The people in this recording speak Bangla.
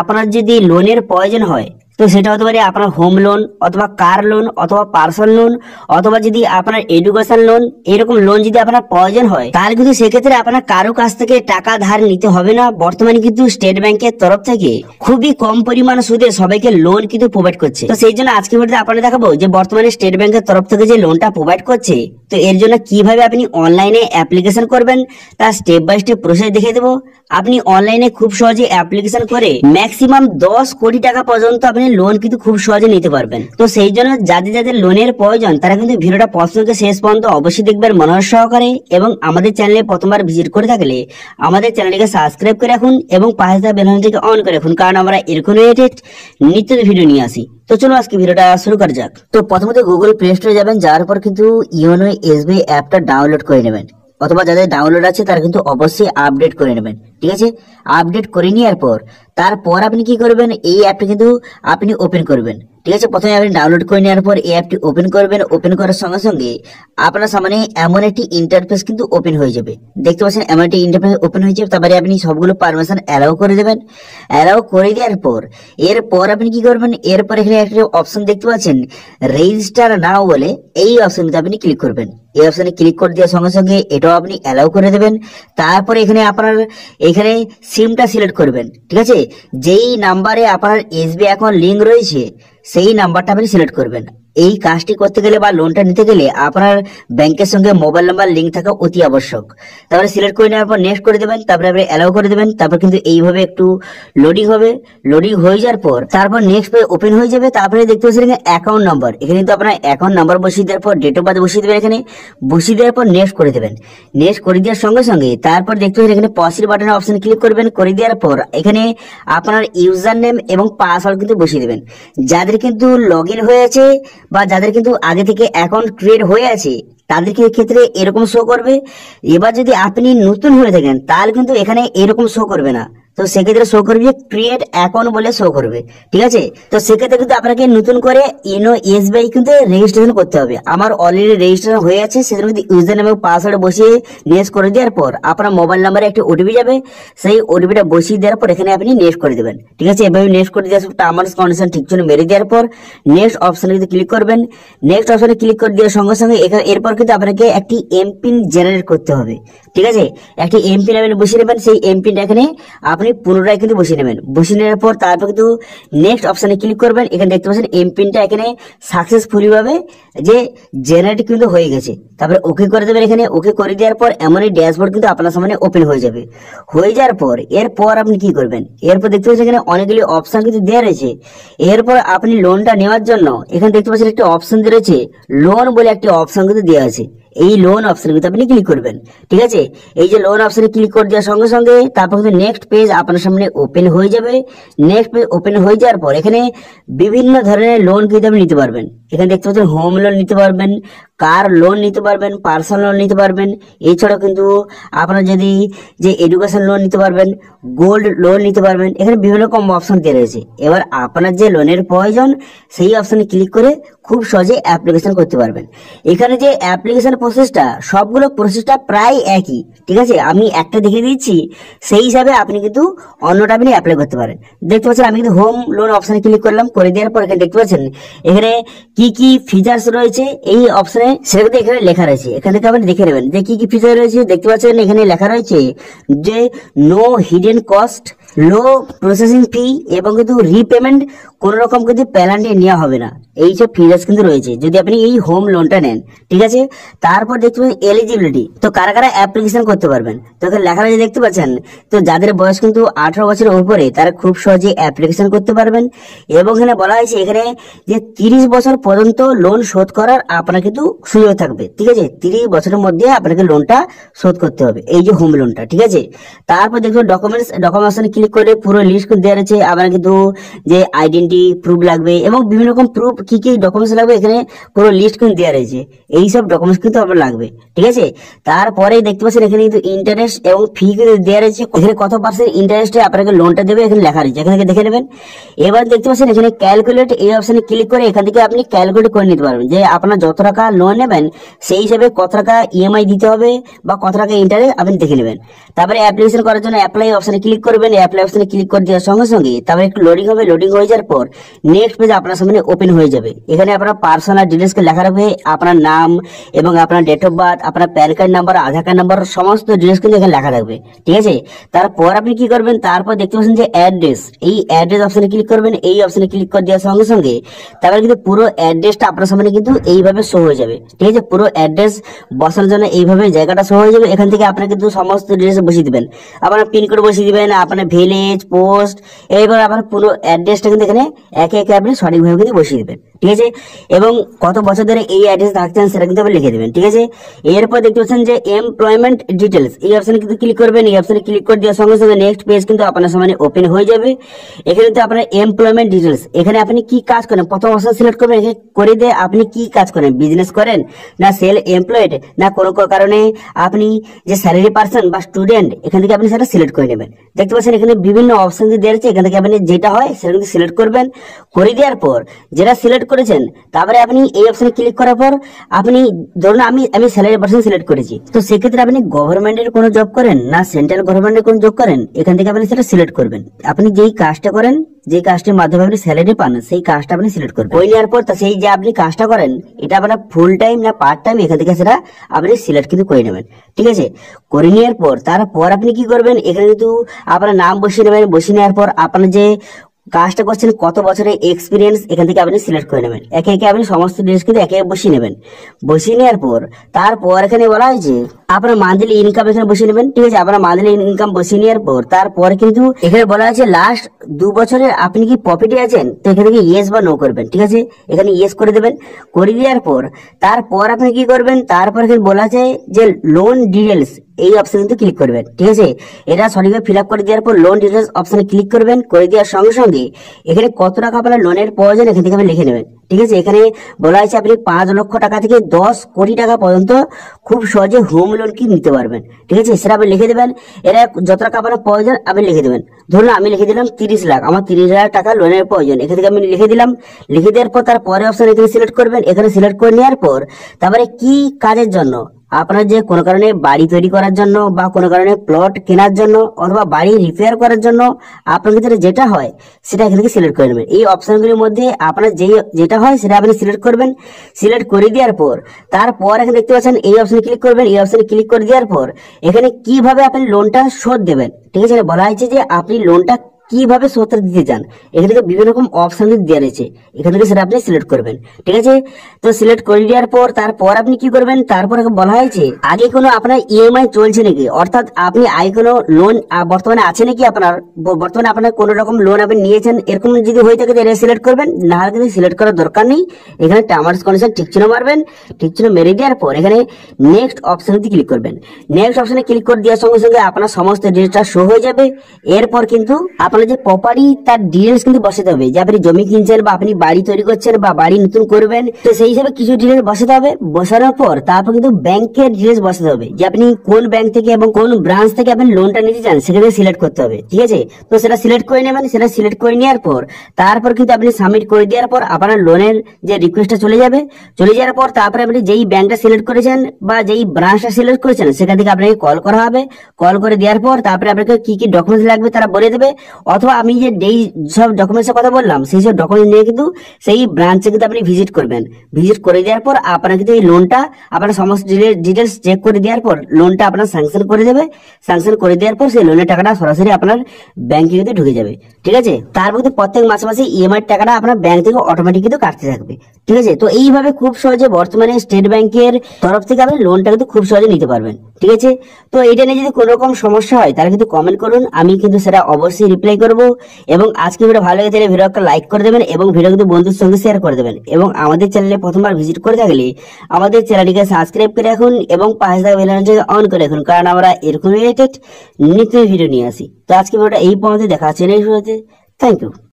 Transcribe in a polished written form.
আপনার যদি লোনের প্রয়োজন হয়, তো সেটা হতে পারে আপনার হোম লোন অথবা কার লোন অথবা পার্সোনাল লোন অথবা যদি আপনার এডুকেশন লোন, এরকম লোন যদি আপনার প্রয়োজন হয়, তাহলে কিন্তু সেক্ষেত্রে আপনার কারো কাছ থেকে টাকা ধার নিতে হবে না। বর্তমানে কিন্তু স্টেট ব্যাংকের তরফ থেকে খুবই কম পরিমাণ সুদে সবাইকে লোন কিন্তু প্রোভাইড করছে। তো সেই জন্য আজকে ভিডিওতে আপনাদের দেখাবো যে বর্তমানে স্টেট ব্যাংকের তরফ থেকে যে লোনটা প্রোভাইড করছে, তো এর জন্য কিভাবে আপনি অনলাইনে অ্যাপ্লিকেশন করবেন তার স্টেপ বাই স্টেপ প্রসেস দেখিয়ে দেবো। আপনি অনলাইনে খুব সহজে অ্যাপ্লিকেশন করে ম্যাক্সিমাম 10 কোটি টাকা পর্যন্ত আপনি লোন কিন্তু খুব সহজে নিতে পারবেন। তো সেই জন্য যাদের যাদের লোনের প্রয়োজন তারা কিন্তু ভিডিওটা প্রথম থেকে শেষ পর্যন্ত অবশ্যই দেখবেন মনোযোগ সহকারে, এবং আমাদের চ্যানেলে প্রথমবার ভিজিট করে থাকলে আমাদের চ্যানেলটিকে সাবস্ক্রাইব করে রাখুন এবং পাশে থাকা বেল আইকনটিকে অন করে রাখুন, কারণ আমরা এরকম রিলেটেড নিত্য ভিডিও নিয়ে আসি। তো চলো আজকে ভিডিওটা শুরু করা যাক। তো প্রথমত গুগল প্লে স্টোরে যাবেন, যাওয়ার পর কিন্তু ইওনো এসবিআই অ্যাপটা ডাউনলোড করে নেবেন, অথবা যাদের ডাউনলোড আছে তারা কিন্তু অবশ্যই আপডেট করে নেবেন। ঠিক আছে, আপডেট করে নেওয়ার পর তারপর আপনি কি করবেন, এই অ্যাপটি কিন্তু আপনি ওপেন করবেন। ঠিক আছে, প্রথমে আপনি ডাউনলোড করে নেওয়ার পর এই অ্যাপটি ওপেন করবেন। ওপেন করার সঙ্গে সঙ্গে আপনার সামনে এমন একটি ইন্টারফেস কিন্তু ওপেন হয়ে যাবে, দেখতে পাচ্ছেন এমন একটি ইন্টারফেস ওপেন হয়ে যাবে। তারপরে আপনি সবগুলো পারমিশন অ্যালাউ করে দেবেন। অ্যালাউ করে দেওয়ার পর এরপর আপনি কি করবেন, এরপর এখানে একটা অপশন দেখতে পাচ্ছেন রেজিস্টার নাও বলে, এই অপশনটা আপনি ক্লিক করবেন। এই অপশনে ক্লিক করে দেওয়ার সঙ্গে সঙ্গে এটাও আপনি অ্যালাউ করে দেবেন। তারপরে এখানে আপনার এখানে সিমটা সিলেক্ট করবেন। ঠিক আছে, যেই নাম্বারে আপনার এসবিআই অ্যাকাউন্ট লিঙ্ক রয়েছে সেই নাম্বারটা আপনি সিলেক্ট করবেন। এই কাজটি করতে গেলে বা লোনটা নিতে গেলে আপনার ব্যাংকের সঙ্গে মোবাইল নাম্বার লিঙ্ক থাকা অতি আবশ্যক। তারপরে সিলেক্ট করে নেওয়ার পর নেক্সট করে দেবেন, তারপরে আপনি অ্যালাউ করে দেবেন। তারপর কিন্তু এইভাবে একটু লোডিং হবে। লোডিং হয়ে যাওয়ার পর তারপর নেক্সট পেজ ওপেন হয়ে যাবে। তারপরে দেখতে পাচ্ছেন এখানে অ্যাকাউন্ট নাম্বার, এখানে কিন্তু আপনার অ্যাকাউন্ট নাম্বার বসিয়ে দেওয়ার পর ডেট অফ বার্থ বসিয়ে দেবেন। এখানে বসিয়ে দেওয়ার পর নেক্সট করে দেবেন। নেক্সট করে দেওয়ার সঙ্গে সঙ্গে তারপর দেখতে পাচ্ছেন এখানে পজিটিভ বাটনের অপশন ক্লিক করবেন। করে দেওয়ার পর এখানে আপনার ইউজার নেম এবং পাসওয়ার্ড কিন্তু বসিয়ে দেবেন। যাদের কিন্তু লগ ইন হয়েছে বা যাদের কিন্তু আগে থেকে অ্যাকাউন্ট ক্রিয়েট হয়ে আছে তাদের ক্ষেত্রে এরকম শো করবে। এবার যদি আপনি নতুন হয়ে থাকেন তাহলে কিন্তু এখানে এরকম শো করবে না, তো সেক্ষেত্রে শো করবে ক্রিয়েট অ্যাকাউন্ট বলে শো করবে। ঠিক আছে, তো সেক্ষেত্রে কিন্তু আপনাকে নতুন করে ইওনো এসবিআই কিন্তু রেজিস্ট্রেশন করতে হবে। আমার অলরেডি রেজিস্ট্রেশন হয়ে আছে, সেজন্য কিন্তু ইউজার নেম এবং পাসওয়ার্ড বসিয়ে নেক্সট করে দেওয়ার পর আপনার মোবাইল নাম্বারে একটি ওটিপি যাবে, সেই ওটিপিটা বসিয়ে দেওয়ার পর এখানে আপনি নেক্সট করে দেবেন। ঠিক আছে, এভাবে নেক্সট করে দেওয়ার টার্মস কন্ডিশন ঠিক জন্য মেরে দেওয়ার পর নেক্সট অপশনে কিন্তু ক্লিক করবেন। নেক্সট অপশনে ক্লিক করে দেওয়ার সঙ্গে সঙ্গে এরপর কিন্তু আপনাকে একটি এমপিন জেনারেট করতে হবে। ঠিক আছে, একটি এমপিন আপনি বসিয়ে নেবেন। সেই এমপিনটা এখানে আপনি পুনরায় কিন্তু বসিয়ে নেবেন। বসিয়ে নেওয়ার পর তারপর কিন্তু নেক্সট অপশনে ক্লিক করবেন। এখানে দেখতে পাচ্ছেন এমপিনটা এখানে সাকসেসফুলি ভাবে যে জেনারেট কিন্তু হয়ে গেছে। তারপরে ওকে করে দেবেন। এখানে ওকে করে দেওয়ার পর এমনই ড্যাশবোর্ড কিন্তু আপনার সামনে ওপেন হয়ে যাবে। হয়ে যাওয়ার পর এরপর আপনি কি করবেন, এরপর দেখতে পাচ্ছেন এখানে অনেকগুলি অপশন কিন্তু দেওয়া রয়েছে। এরপর আপনি লোনটা নেওয়ার জন্য এখানে দেখতে পাচ্ছেন একটি অপশন দেওয়া রয়েছে, লোন বলে একটি অপশন কিন্তু দেওয়া আছে। এই লোন অপশনে কিন্তু আপনি ক্লিক করবেন। ঠিক আছে, এই যে লোন অপশনে ক্লিক করে দেওয়ার সঙ্গে সঙ্গে তারপর কিন্তু নেক্সট পেজ আপনার সামনে ওপেন হয়ে যাবে। নেক্সট পেজ ওপেন হয়ে যাওয়ার পর এখানে বিভিন্ন ধরনের লোন কিন্তু আপনি নিতে পারবেন। এখানে দেখতে পাচ্ছেন হোম লোন নিতে পারবেন, কার লোন নিতে পারবেন, পার্সোনাল লোন নিতে পারবেন। এছাড়াও কিন্তু আপনার যদি যে এডুকেশন লোন নিতে পারবেন, গোল্ড লোন নিতে পারবেন। এখানে বিভিন্ন রকম অপশন দেওয়া রয়েছে। এবার আপনার যে লোনের প্রয়োজন সেই অপশনে ক্লিক করে খুব সহজে অ্যাপ্লিকেশন করতে পারবেন। এখানে যে অ্যাপ্লিকেশন প্রসেসটা সবগুলো প্রসেসটা প্রায় একই। ঠিক আছে, আমি একটা দেখিয়ে দিচ্ছি, সেই হিসাবে আপনি কিন্তু অন্যটা আপনি অ্যাপ্লাই করতে পারেন। দেখতে পাচ্ছেন আমি কিন্তু হোম লোন অপশনে ক্লিক করলাম। করে দেওয়ার পর এখানে দেখতে পাচ্ছেন এখানে কি কি ফিচার্স রয়েছে এই অপশনে সেটা কিন্তু এখানে লেখা রয়েছে। এখান থেকে আপনি দেখে নেবেন যে কি কি ফিচার রয়েছে। দেখতে পাচ্ছেন এখানে লেখা রয়েছে যে নো হিডেন কস্ট, লো প্রসেসিং ফি এবং কিন্তু রিপেমেন্ট কোন রকম কিন্তু পেনাল্টি নেওয়া হবে না। এইসব ফিচার্স কিন্তু রয়েছে যদি আপনি এই হোম লোনটা নেন। ঠিক আছে, তারপর দেখতে পাচ্ছেন এলিজিবিলিটি, তো কারা কারা অ্যাপ্লিকেশন করতে পারবেন। তো এখানে লেখা রয়েছে দেখতে পাচ্ছেন, তো যাদের বয়স কিন্তু 18 বছরের উপরে তারা খুব সহজে অ্যাপ্লিকেশন করতে পারবেন। এবং এখানে বলা হয়েছে এখানে যে 30 বছর পর্যন্ত লোন শোধ করার আপনার কিন্তু সুযোগ থাকবে। ঠিক আছে, 30 বছরের মধ্যে আপনাকে লোনটা শোধ করতে হবে, এই যে হোম লোনটা। ঠিক আছে, তারপর দেখবেন ডকুমেন্টস ক্লিক করে পুরো লিস্ট দেওয়া রয়েছে। আপনার কিন্তু যে আইডেন্টি প্রুফ লাগবে এবং বিভিন্ন রকম প্রুফ কি কি ডকুমেন্টস ডকুমেন্টস লাগবে এখানে পুরো লিস্ট কিন্তু দেওয়া রয়েছে, এই সব ডকুমেন্টস কিন্তু আপনার লাগবে। ঠিক আছে, তারপরে দেখতে পাচ্ছেন এখানে কিন্তু ইন্টারেস্ট এবং ফি কিন্তু দেওয়া রয়েছে, এখানে কত পার্সেন্ট ইন্টারেস্টে আপনাকে লোনটা দেবে এখানে লেখা রয়েছে, এখান থেকে দেখে নেবেন। এবার দেখতে পাচ্ছেন এখানে ক্যালকুলেট, এই অপশনে ক্লিক করে এখান থেকে আপনি ক্যালকুলেট করে নিতে পারবেন যে আপনার যত টাকা লোন নেবেন সেই হিসাবে কত টাকা ইএমআই দিতে হবে বা কত টাকা ইন্টারেস্ট আপনি দেখে নেবেন। তারপরে অ্যাপ্লিকেশন করার জন্য অ্যাপ্লাই অপশনে ক্লিক করবেন, অ্যাপ্লাই অপশনে ক্লিক করে দেওয়ার সঙ্গে সঙ্গে তারপরে একটু লোডিং হবে, লোডিং হয়ে যাওয়ার পর নেক্সট পেজ আপনার সামনে ওপেন হয়ে যাবে। এখানে আপনার পার্সোনাল ডিটেলস লেখা রাখবে, আপনার নাম এবং আপনার ডেট অফ বার্থ, আপনার প্যান কার্ড নাম্বার, আধার কার্ড নাম্বার, সমস্ত ডিটেলস কিন্তু এখানে লেখা থাকবে। ঠিক আছে, তারপর আপনি কি করবেন, তারপর দেখতে পাচ্ছেন যে অ্যাড্রেস, এই অ্যাড্রেস অপশনে ক্লিক করবেন, এই অপশনে ক্লিক করে দেওয়ার সঙ্গে সঙ্গে তারপরে কিন্তু পুরো অ্যাড্রেসটা আপনার সামনে কিন্তু এইভাবে শো হয়ে যাবে। ঠিক আছে, পুরো অ্যাড্রেস বসানোর জন্য এইভাবে জায়গাটা শো হয়ে যাবে। এখান থেকে আপনি কিন্তু সমস্ত ডিটেলস বসিয়ে দিবেন, আপনার পিনকোড বসিয়ে দিবেন, আপনার ভিলেজ, পোস্ট, এইবার আপনার পুরো অ্যাড্রেসটা কিন্তু এখানে একে একে আপনি সঠিকভাবে কিন্তু বসিয়ে দিবেন। ঠিক আছে, এবং কত বছর ধরে এই অ্যাড্রেস থাকছেন সেটা কিন্তু আপনি লিখে দেবেন। ঠিক আছে, এরপর দেখতে পাচ্ছেন যে এমপ্লয়মেন্ট ডিটেলস, এই অপশনে কিন্তু ক্লিক করবেন, এই অপশনে ক্লিক করে দেওয়ার সঙ্গে সঙ্গে নেক্সট পেজ কিন্তু আপনার সামনে ওপেন হয়ে যাবে। এখানে কিন্তু আপনার এমপ্লয়মেন্ট ডিটেলস, এখানে আপনি কি কাজ করেন প্রথম অপশন সিলেক্ট করবেন, এখানে করে দিয়ে আপনি কি কাজ করেন, বিজনেস করেন না সেল এমপ্লয়েড না কোনো কারণে আপনি যে স্যালারি পার্সন বা স্টুডেন্ট, এখান থেকে আপনি সেটা সিলেক্ট করে নেবেন। দেখতে পাচ্ছেন এখানে বিভিন্ন অপশন দেওয়া আছে, এখান থেকে আপনি যেটা হয় সেটা কিন্তু সিলেক্ট করবেন। করে দেওয়ার পর যেটা সিলেক্ট করেছেন তারপরে আপনি এই অপশনে ক্লিক করার পর আপনি ধরুন আমি স্যালারি পার্সন সিলেক্ট করেছি, তো সেক্ষেত্রে আপনি গভর্নমেন্টের কোনো জব করেন না সেন্ট্রাল গভর্নমেন্টের কোনো জব করেন, এখান থেকে আপনি সেটা সিলেক্ট করবেন। আপনি যেই কাজটা করেন, যে কাজটির মাধ্যমে আপনি স্যালারি পান সেই কাজটা আপনি সিলেক্ট করবেন। করে নেওয়ার পর সেই যে আপনি কাজটা করেন এটা আপনার ফুল টাইম না পার্ট টাইম, এখান থেকে সেটা আপনি সিলেক্ট কিন্তু করে নেবেন। ঠিক আছে, করে নেওয়ার পর তারপর আপনি কি করবেন, এখানে কিন্তু আপনার নাম বসিয়ে নেবেন। বসিয়ে নেওয়ার পর আপনার যে কাজটা করছেন কত বছরের এক্সপিরিয়েন্স এখান থেকে আপনি সিলেক্ট করে নেবেন। একে একে আপনি সমস্ত ডিটেইলস কিন্তু একে একে বসিয়ে নেবেন। বসিয়ে নেওয়ার পর তারপর এখানে বলা হয়েছে আপনার মান্থলি ইনকাম এখানে বসিয়ে নেবেন। ঠিক আছে, আপনার মান্থলি ইনকাম বসিয়ে নেওয়ার পর তারপর কিন্তু এখানে বলা আছে লাস্ট 2 বছরের আপনি কি প্রফিটে আছেন, তো এখানে থেকে ইয়েস বা নো করবেন। ঠিক আছে, এখানে ইয়েস করে দেবেন। করে দেওয়ার পর তারপর আপনি কি করবেন, তারপর এখানে বলা আছে যে লোন ডিটেলস, এই অপশন কিন্তু ক্লিক করবেন। ঠিক আছে, এটা সঠিকভাবে ফিল আপ করে দেওয়ার পর লোন ডিটেলস অপশনে ক্লিক করবেন। করে দেওয়ার সঙ্গে সঙ্গে এখানে কত টাকা আপনার লোনের প্রয়োজন এখান থেকে আপনি লিখে নেবেন। ঠিক আছে, এখানে বলা হয়েছে আপনি 5 লক্ষ টাকা থেকে 10 কোটি টাকা পর্যন্ত খুব সহজে হোম লোন কি নিতে পারবেন। ঠিক আছে, সেটা আপনি লিখে দেবেন। এরা যত টাকা আপনার প্রয়োজন আপনি লিখে দেবেন। ধরুন আমি লিখে দিলাম 30 লাখ, আমার 30,000 টাকা লোনের প্রয়োজন, এখান থেকে আমি লিখে দিলাম। লিখে দেওয়ার পর তার পরে অপশন এখানে সিলেক্ট করবেন। এখানে সিলেক্ট করে নেওয়ার পর তারপরে কি কাজের জন্য, আপনার যে কোনো কারণে বাড়ি তৈরি করার জন্য বা কোনো কারণে প্লট কেনার জন্য অথবা বাড়ি রিপেয়ার করার জন্য আপনার ক্ষেত্রে যেটা হয় সেটা এখান থেকে সিলেক্ট করে নেবেন। এই অপশনগুলির মধ্যে আপনার যেটা হয় সেটা আপনি সিলেক্ট করবেন। সিলেক্ট করে দেওয়ার পর তারপর এখানে দেখতে পাচ্ছেন এই অপশনে ক্লিক করবেন। এই অপশনে ক্লিক করে দেওয়ার পর এখানে কিভাবে আপনি লোনটা শোধ দেবেন। ঠিক আছে, বলা হয়েছে যে আপনি লোনটা কিভাবে শোধ দিতে চান, এখান থেকে বিভিন্ন রকম অপশন দেওয়া রয়েছে, এখান থেকে সেটা আপনি সিলেক্ট করবেন। ঠিক আছে, তো সিলেক্ট করে দেওয়ার পর তারপর আপনি কি করবেন, তারপর বলা হয়েছে আগে কোনো আপনার ইএমআই চলছে নাকি, অর্থাৎ আপনি আগে কোনো লোন বর্তমানে আছে নাকি, বর্তমানে আপনার কোনো রকম লোন আপনি নিয়েছেন, এরকম যদি হয়ে থাকে এটা সিলেক্ট করবেন। না হলে কিন্তু সিলেক্ট করার দরকার নেই। এখানে টার্মস কন্ডিশন ঠিক চিহ্ন মারবেন। ঠিক চিহ্ন মেরে দেওয়ার পর এখানে নেক্সট অপশনে ক্লিক করবেন। নেক্সট অপশনে ক্লিক করে দেওয়ার সঙ্গে সঙ্গে আপনার সমস্ত ডিটেলসটা শো হয়ে যাবে। এরপর কিন্তু আপনার যে প্রপার্টি তার ডিটেলস কিন্তু বসাতে হবে, যে আপনি জমি কিনছেন বা আপনি বাড়ি তৈরি করছেন বা বাড়ি নতুন করবেন, তো সেই হিসাবে কিছু ডিটেলস বসাতে হবে। বসানোর পর তারপর কিন্তু ব্যাংকের ডিটেলস বসাতে হবে, যে আপনি কোন ব্যাংক থেকে এবং কোন ব্রাঞ্চ থেকে আপনি লোনটা নিতে চান সেখানে সিলেক্ট করতে হবে। ঠিক আছে, তো সেটা সিলেক্ট করে নেবেন। সেটা সিলেক্ট করে নেওয়ার পর তারপর কিন্তু আপনি সাবমিট করে দেওয়ার পর আপনার লোনের যে রিকোয়েস্টটা চলে যাবে। চলে যাওয়ার পর তারপরে আপনি যেই ব্যাংকটা সিলেক্ট করেছেন বা যেই ব্রাঞ্চটা সিলেক্ট করেছেন সেখান থেকে আপনাকে কল করা হবে। কল করে দেওয়ার পর তারপরে আপনাকে কি কি ডকুমেন্টস লাগবে তারা বলে দেবে, অথবা আমি যে সব ডকুমেন্টসের কথা বললাম সেই সব ডকুমেন্ট নিয়ে কিন্তু সেই ব্রাঞ্চে কিন্তু আপনি ভিজিট করবেন। ভিজিট করে দেওয়ার পর আপনার কিন্তু এই লোনটা আপনার সমস্ত ডিটেলস চেক করে দেওয়ার পর লোনটা আপনার স্যাংশন করে দেবে। স্যাংশন করে দেওয়ার পর সেই লোনের টাকাটা সরাসরি আপনার ব্যাংকে কিন্তু ঢুকে যাবে। ঠিক আছে, তারপর কিন্তু প্রত্যেক মাসে মাসে ইএমআই টাকাটা আপনার ব্যাংক থেকে অটোমেটিক কিন্তু কাটতে থাকবে। ঠিক আছে, তো এইভাবে খুব সহজে বর্তমানে স্টেট ব্যাংকের তরফ থেকে আপনি লোনটা কিন্তু খুব সহজে নিতে পারবেন। ঠিক আছে, তো এটা নিয়ে যদি কোনো রকম সমস্যা হয় তাহলে কিন্তু কমেন্ট করুন, আমি কিন্তু সেটা অবশ্যই রিপ্লাই করব। এবং আজকে ভিডিও ভালো লেগে থাকলে ভিডিওটা লাইক করে দেবেন এবং ভিডিও কিন্তু বন্ধুর সঙ্গে শেয়ার করে দেবেন। এবং আমাদের চ্যানেলে প্রথমবার ভিজিট করে থাকলে আমাদের চ্যানেলটিকে সাবস্ক্রাইব করে রাখুন এবং পাশে থাকা বেল আইকনটি অন করে রাখুন, কারণ আমরা এরকম রিলেটেড নিত্য ভিডিও নিয়ে আসি। তো আজকে ভিডিওটা এই পর্যন্ত, দেখা হচ্ছে নেক্সট ভিডিওতে। Thank you.